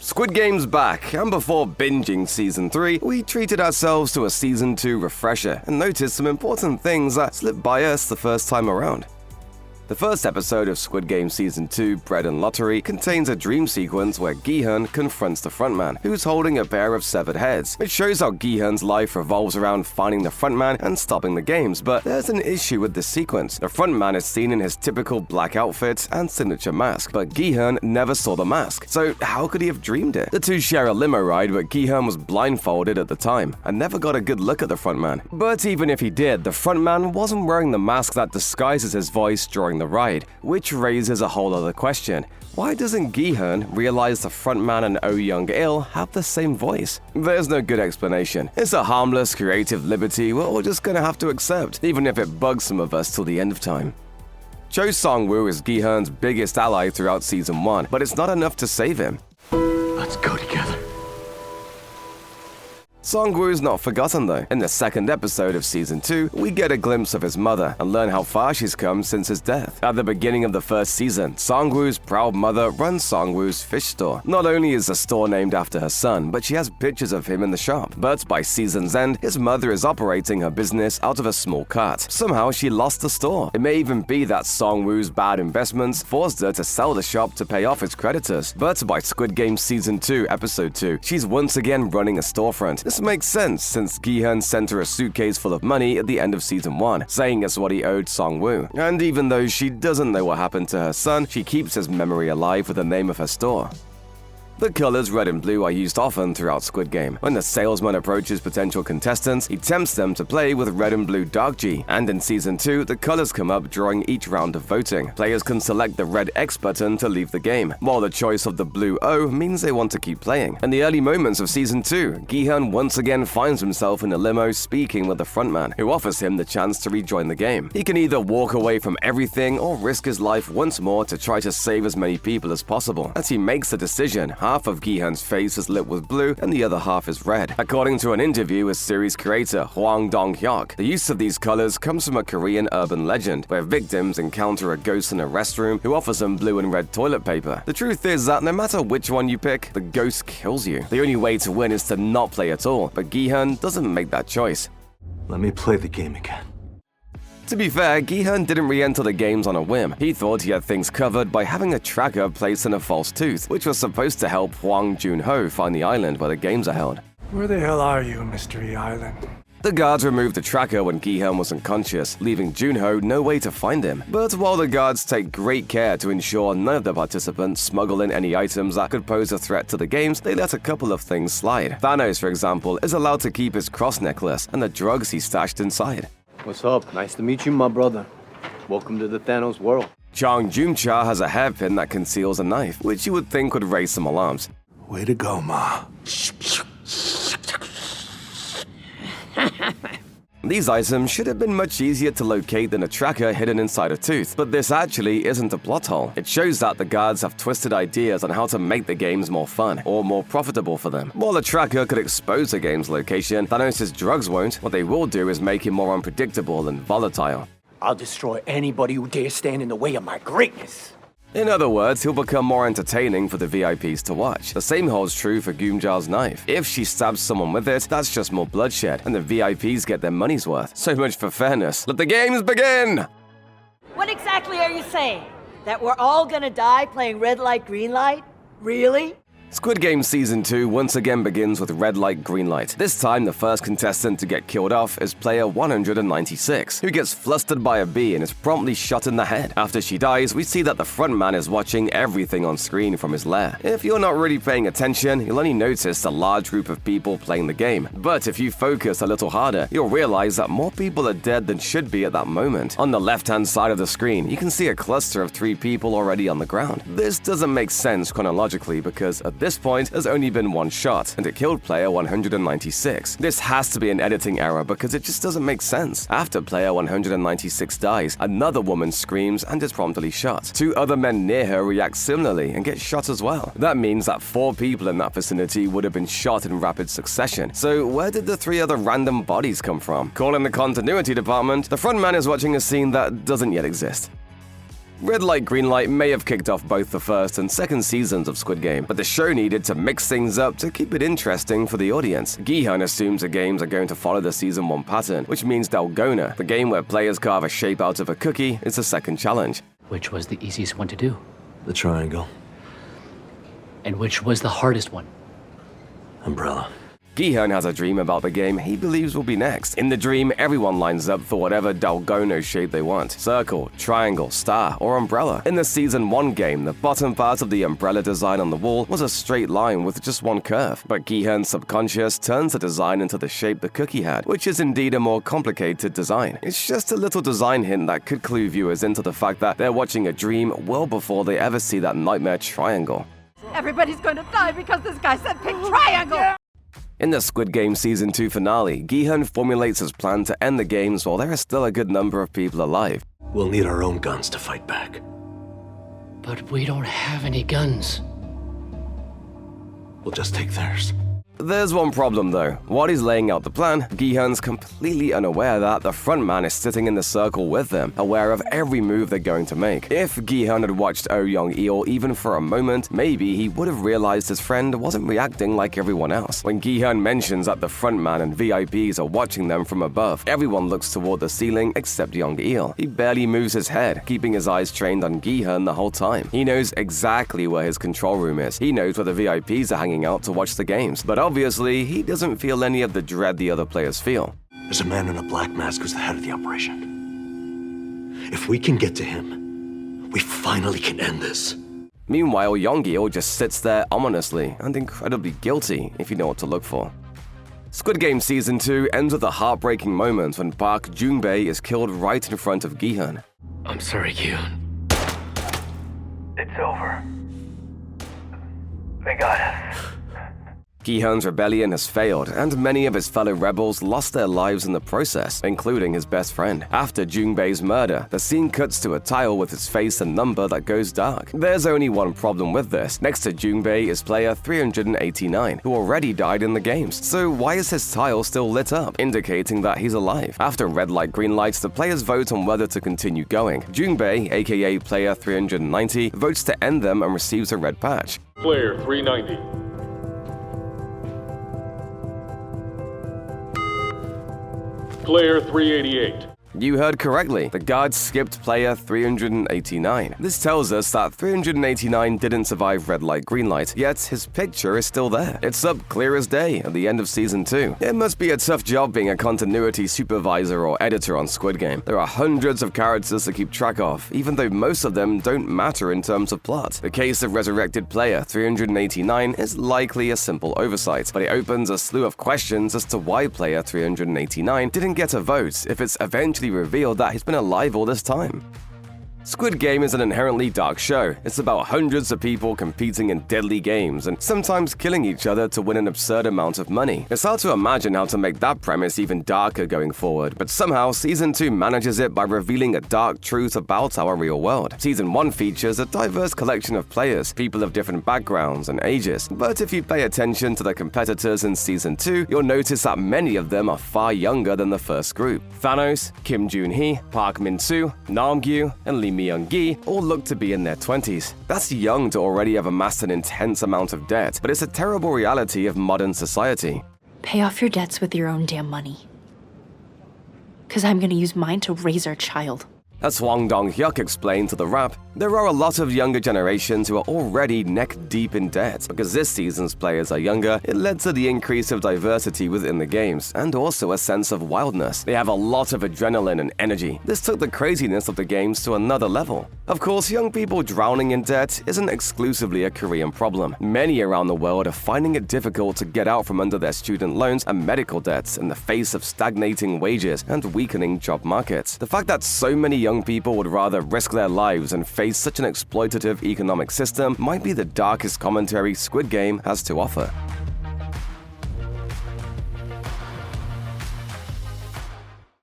Squid Game's back, and before binging Season 3, we treated ourselves to a Season 2 refresher and noticed some important things that slipped by us the first time around. The first episode of Squid Game Season 2, Bread and Lottery, contains a dream sequence where Gi-hun confronts the frontman, who's holding a pair of severed heads. It shows how Gi-hun's life revolves around finding the frontman and stopping the games, but there's an issue with this sequence. The frontman is seen in his typical black outfit and signature mask, but Gi-hun never saw the mask, so how could he have dreamed it? The two share a limo ride, but Gi-hun was blindfolded at the time and never got a good look at the frontman. But even if he did, the frontman wasn't wearing the mask that disguises his voice during the ride, which raises a whole other question. Why doesn't Gi-hun realize the frontman and Yeong-il have the same voice? There's no good explanation. It's a harmless, creative liberty we're all just gonna have to accept, even if it bugs some of us till the end of time. Cho Sang-woo is Gi-hun's biggest ally throughout Season 1, but it's not enough to save him. Let's go together. Sang-woo's not forgotten though. In the second episode of Season 2, we get a glimpse of his mother and learn how far she's come since his death. At the beginning of the first season, Sang-woo's proud mother runs Sang-woo's fish store. Not only is the store named after her son, but she has pictures of him in the shop. But by season's end, his mother is operating her business out of a small cart. Somehow she lost the store. It may even be that Sang-woo's bad investments forced her to sell the shop to pay off its creditors. But by Squid Game Season 2, Episode 2, she's once again running a storefront. This makes sense since Gi-hun sent her a suitcase full of money at the end of Season 1, saying it's what he owed Sang-woo. And even though she doesn't know what happened to her son, she keeps his memory alive with the name of her store. The colors red and blue are used often throughout Squid Game. When the salesman approaches potential contestants, he tempts them to play with red and blue dark G. And in Season 2, the colors come up during each round of voting. Players can select the red X button to leave the game, while the choice of the blue O means they want to keep playing. In the early moments of Season 2, Gi-hun once again finds himself in a limo speaking with the frontman, who offers him the chance to rejoin the game. He can either walk away from everything or risk his life once more to try to save as many people as possible. As he makes the decision, half of Gi-hun's face is lit with blue and the other half is red. According to an interview with series creator Hwang Dong-hyuk, the use of these colors comes from a Korean urban legend where victims encounter a ghost in a restroom who offers them blue and red toilet paper. The truth is that no matter which one you pick, the ghost kills you. The only way to win is to not play at all, but Gi-hun doesn't make that choice. Let me play the game again. To be fair, Gi-hun didn't re-enter the games on a whim. He thought he had things covered by having a tracker placed in a false tooth, which was supposed to help Hwang Jun-ho find the island where the games are held. Where the hell are you, Mystery Island? The guards removed the tracker when Gi-hun was unconscious, leaving Jun-ho no way to find him. But while the guards take great care to ensure none of the participants smuggle in any items that could pose a threat to the games, they let a couple of things slide. Thanos, for example, is allowed to keep his cross necklace and the drugs he stashed inside. What's up? Nice to meet you, my brother. Welcome to the Thanos world. Chang Jung-cha has a hairpin that conceals a knife, which you would think would raise some alarms. Way to go, Ma. These items should have been much easier to locate than a tracker hidden inside a tooth, but this actually isn't a plot hole. It shows that the guards have twisted ideas on how to make the games more fun or more profitable for them. While a tracker could expose a game's location, Thanos' drugs won't. What they will do is make him more unpredictable and volatile. I'll destroy anybody who dares stand in the way of my greatness. In other words, he'll become more entertaining for the VIPs to watch. The same holds true for Geum-ja's knife. If she stabs someone with it, that's just more bloodshed, and the VIPs get their money's worth. So much for fairness. Let the games begin! What exactly are you saying? That we're all gonna die playing red light, green light? Really? Squid Game Season 2 once again begins with red light, green light. This time, the first contestant to get killed off is player 196, who gets flustered by a bee and is promptly shot in the head. After she dies, we see that the frontman is watching everything on screen from his lair. If you're not really paying attention, you'll only notice a large group of people playing the game. But if you focus a little harder, you'll realize that more people are dead than should be at that moment. On the left-hand side of the screen, you can see a cluster of 3 people already on the ground. This doesn't make sense chronologically because at this point, there's only been one shot, and it killed player 196. This has to be an editing error because it just doesn't make sense. After player 196 dies, another woman screams and is promptly shot. 2 other men near her react similarly and get shot as well. That means that 4 people in that vicinity would have been shot in rapid succession. So where did the 3 other random bodies come from? Call in the continuity department. The frontman is watching a scene that doesn't yet exist. Red Light Green Light may have kicked off both the first and second seasons of Squid Game, but the show needed to mix things up to keep it interesting for the audience. Gi-hun assumes the games are going to follow the season 1 pattern, which means Dalgona, the game where players carve a shape out of a cookie, is the second challenge. Which was the easiest one to do? The triangle. And which was the hardest one? Umbrella. Gi-hun has a dream about the game he believes will be next. In the dream, everyone lines up for whatever Dalgona shape they want. Circle, triangle, star, or umbrella. In the Season 1 game, the bottom part of the umbrella design on the wall was a straight line with just one curve. But Gi-hun's subconscious turns the design into the shape the cookie had, which is indeed a more complicated design. It's just a little design hint that could clue viewers into the fact that they're watching a dream well before they ever see that nightmare triangle. Everybody's going to die because this guy said pick triangle! In the Squid Game Season 2 finale, Gi-hun formulates his plan to end the games while there are still a good number of people alive. We'll need our own guns to fight back. But we don't have any guns. We'll just take theirs. There's one problem though. While he's laying out the plan, Gi-hun's completely unaware that the front man is sitting in the circle with them, aware of every move they're going to make. If Gi-hun had watched Yeong-il even for a moment, maybe he would have realized his friend wasn't reacting like everyone else. When Gi-hun mentions that the front man and VIPs are watching them from above, everyone looks toward the ceiling except Yeong-il. He barely moves his head, keeping his eyes trained on Gi-hun the whole time. He knows exactly where his control room is. He knows where the VIPs are hanging out to watch the games. But obviously, he doesn't feel any of the dread the other players feel. There's a man in a black mask who's the head of the operation. If we can get to him, we finally can end this. Meanwhile, Yeong-il just sits there ominously and incredibly guilty if you know what to look for. Squid Game Season 2 ends with a heartbreaking moment when Park Jung-jae is killed right in front of Gi-hun. I'm sorry, Gi-hun. It's over. They got us. Gi-hun's rebellion has failed, and many of his fellow rebels lost their lives in the process, including his best friend. After Jung-jae's murder, the scene cuts to a tile with his face and number that goes dark. There's only one problem with this. Next to Jung-jae is player 389, who already died in the games. So why is his tile still lit up, indicating that he's alive? After red light, green lights, the players vote on whether to continue going. Jung-jae, aka player 390, votes to end them and receives a red patch. Player 390. Player 388. You heard correctly. The guards skipped player 389. This tells us that 389 didn't survive red light, green light, yet his picture is still there. It's up clear as day at the end of Season 2. It must be a tough job being a continuity supervisor or editor on Squid Game. There are hundreds of characters to keep track of, even though most of them don't matter in terms of plot. The case of resurrected player 389 is likely a simple oversight, but it opens a slew of questions as to why player 389 didn't get a vote if it's eventually revealed that he's been alive all this time. Squid Game is an inherently dark show. It's about hundreds of people competing in deadly games and sometimes killing each other to win an absurd amount of money. It's hard to imagine how to make that premise even darker going forward, but somehow Season 2 manages it by revealing a dark truth about our real world. Season 1 features a diverse collection of players, people of different backgrounds and ages, but if you pay attention to the competitors in Season 2, you'll notice that many of them are far younger than the first group. Thanos, Kim Joon-hee, Park Min-soo, Nam-gyu, and Lee Myung-gi all look to be in their 20s. That's young to already have amassed an intense amount of debt, but it's a terrible reality of modern society. Pay off your debts with your own damn money. 'Cause I'm gonna use mine to raise our child. As Hwang Dong-hyuk explained to The Wrap, there are a lot of younger generations who are already neck-deep in debt. Because this season's players are younger, it led to the increase of diversity within the games, and also a sense of wildness. They have a lot of adrenaline and energy. This took the craziness of the games to another level. Of course, young people drowning in debt isn't exclusively a Korean problem. Many around the world are finding it difficult to get out from under their student loans and medical debts in the face of stagnating wages and weakening job markets. The fact that so many young people would rather risk their lives and face such an exploitative economic system might be the darkest commentary Squid Game has to offer.